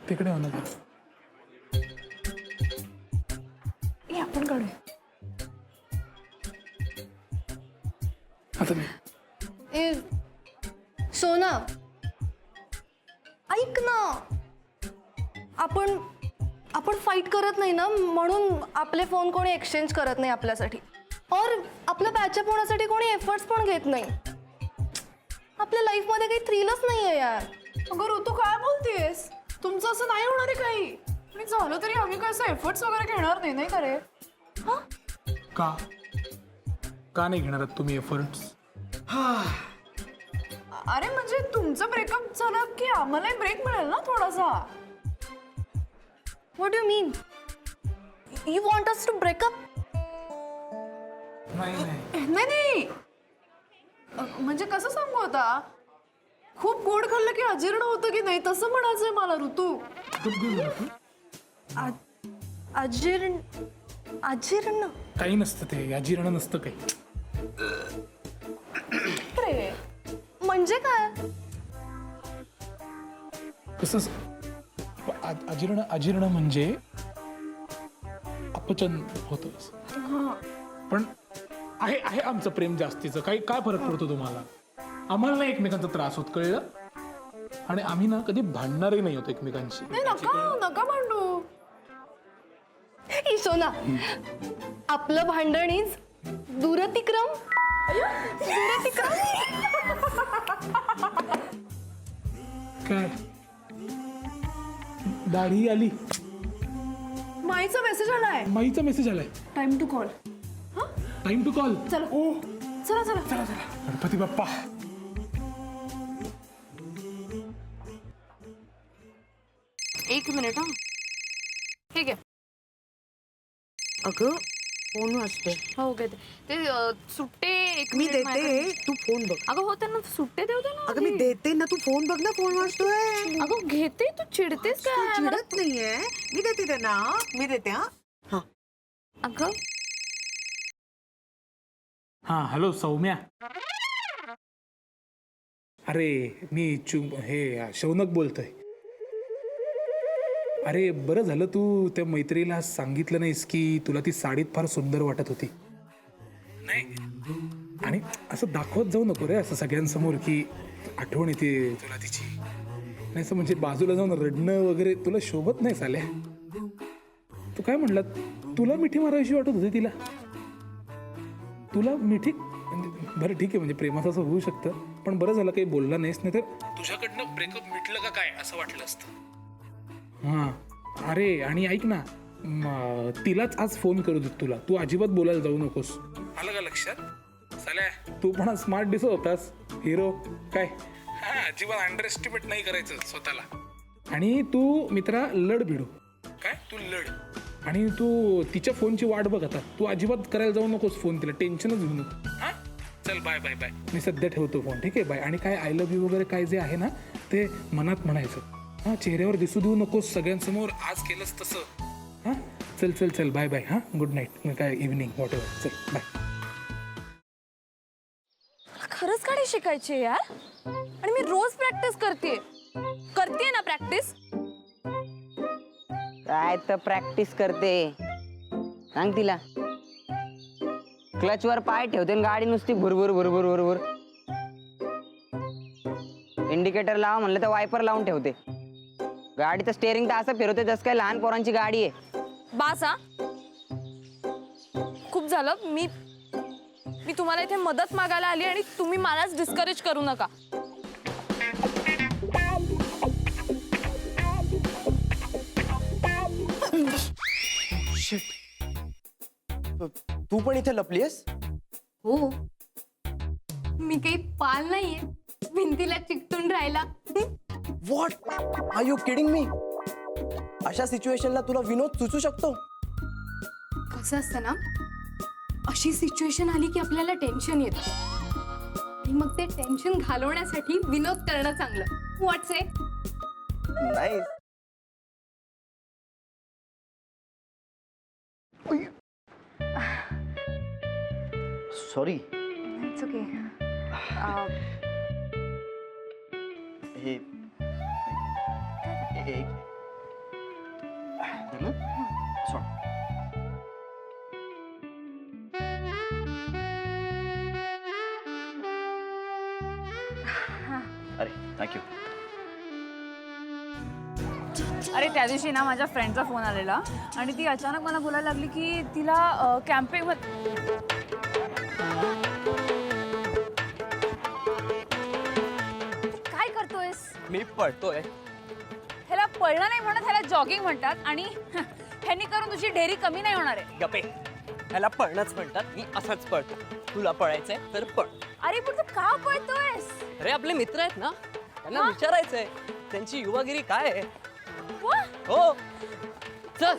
तिकडे हो ना जरा. हे आपण काढूया. आता मी ए सोना, ऐक ना. आपण आपण फाईट करत नाही ना, म्हणून आपले फोन कोणी एक्सचेंज करत नाही आपल्यासाठी. और आपल्या पॅचअप होण्यासाठी कोणी एफर्ट्स पण घेत नाही. आपल्या लाईफमध्ये काही थ्रिलच नाही आहे यार. अगं ऋतू काय बोलतेस? तुमचं असं नाही होणार आहे काही. आणि झालं तरी आम्ही कसं एफर्ट्स वगैरे घेणार नाही, नाही का रे? का का नाही घेणार आहात तुम्ही एफर्ट्स? अरे म्हणजे तुमचं ब्रेकअप झालं की आम्हालाही ब्रेक मिळेल ना थोडासा. What you mean? You want us to breakup? नाही नाही नाही नाही, म्हणजे कसं सांगू आता, खूप गोड खाल्लं की अजीर्ण होतं की नाही तसं म्हणायचंय मला ऋतू. खूप घेऊन जा तू. अजीर्ण? अजीर्ण काही नसतं ते, अजीर्ण नसतं काही. रे म्हणजे काय? कसं अजीर्ण अजीर्ण म्हणजे अपचन होतं असं. पण आहे आहे आमचं प्रेम जास्तीचं. काही काय फरक पडतो तुम्हाला? आम्हाला नाही एकमेकांचा त्रास होत, कळलं? आणि आम्ही ना कधी भांडणारही नाही होत एकमेकांशी. नाही, नका नका भांडू. ई सोना, आपलं भांडण इज दूरतिक्रम. दूरतिक्रम. काय दाढी आली? माईचा मेसेज आलाय. माईचा मेसेज आलाय. Time to call. Time to call. चला. ओ चला चला चला चला. गणपती बाप्पा. एक मिनिट. हा ठीक आहे. अगं फोन वाजतोय. हो घेते ते सुट्टे. एक मी मिनिट देते, माझ्याकडे. तू फोन बघ. अगं हो त्यांना सुट्टे देऊ दे ना. अगं मी आधी. देते ना, तू फोन बघ ना, फोन वाजतोय. अगं घेते, तू चिडतेस तू काय? मला- चिडत नाहीये, मी देते त्यांना, मी देते. हा अगं हा हॅलो सौम्या. अरे मी हे शौनक बोलतोय. अरे बरं झालं तू त्या मैत्रीला सांगितलं नाहीस की तुला ती साडीत फार सुंदर वाटत होती. नाही आणि असं दाखवत जाऊ नको रे असं सगळ्यांसमोर की आठवण येते तुला तिची. नाही असं म्हणजे बाजूला जाऊन रडणं वगैरे तुला शोभत नाही साल्या. तू काय म्हणला? तुला मिठी मारावीशी वाटत होती तिला? तुला मिठी म्हणजे बरं ठीक आहे, म्हणजे प्रेमाचं असं होऊ शकतं, पण बरं झालं काही बोलला नाहीस, नाही तर तुझ्याकडनं ब्रेकअप मिटलं का काय असं वाटलं असतं. हां अरे आणि ऐक ना, तिलाच आज फोन करू देत तुला. तू अजिबात बोलायला जाऊ नकोस. आलं का लक्षात? साल्या तू पण स्मार्ट दिसत होतास, हिरो काय. हां अजिबात अंडर एस्टिमेट नाही करायचं स्वतःला. आणि तू मित्रा लढ भिडू काय, तू लढ. आणि तू तिच्या फोनची वाट बघ आता. तू अजिबात करायला जाऊ नकोस फोन तिला, टेन्शनच घेऊ नको. हां चल बाय बाय बाय. मी सध्या ठेवतो फोन, ठीक आहे? बाय. आणि काय आय लव्ह यू वगैरे काय जे आहे ना ते मनात म्हणायचं. हां चेहऱ्यावर दिसू देऊ नकोस सगळ्यांसमोर, आज केलंस तसं. हां चल चल चल बाय बाय. हां गुड नाईट. काय इव्हनिंग वॉट एव्हर. चल बाय. खरंच गाडी शिकायची आहे यार. आणि मी रोज प्रॅक्टिस करते ना प्रॅक्टिस. काय तर प्रॅक्टिस करते, सांग तिला. क्लचवर पाय ठेवते आणि गाडी नुसती भुरभुर भुरभुर भुरभुर. इंडिकेटर लावा म्हणलं तर वायपर लावून ठेवते. गाडीचं स्टेअरिंग तर असं फिरवते जसं काय लहान पोरांची गाडी आहे. बास हा, खूप झालं. मी तुम्हाला इथे मदत मागायला आली आणि तुम्ही मलाच डिस्करेज करू नका. तू पण इथे लपलीयस? हो, मी काही पाल नाहीये भिंतीला चिकटून राहायला. What are you kidding me? अशा सिच्युएशनला तुला विनोद सुचू शकतो? कसं असतं ना, अशी सिच्युएशन आली की आपल्याला टेन्शन येतं आणि मग ते टेन्शन घालवण्यासाठी विनोद करणं चांगलं. व्हॉट्स ए? नाही. सॉरी. It's okay. हे अरे थँक्यू. अरे त्या दिवशी ना माझ्या फ्रेंडचा फोन आलेला आणि ती अचानक मला बोलायला लागली की तिला कॅम्पिंग काय करतोयस? मी पळतोय. ह्याला पळणं नाही म्हणत, ह्याला जॉगिंग म्हणतात आणि ह्यांनी करून तुझी ढेरी कमी नाही होणार आहे. गपे, ह्याला पळणंच म्हणतात. मी असंच पळतो. तुला पळायचंय तर पळ. अरे पण तू का पळतोयस? अरे आपले मित्र आहेत ना, त्यांना विचारायचंय त्यांची युवागिरी काय आहे. वा, हो चल.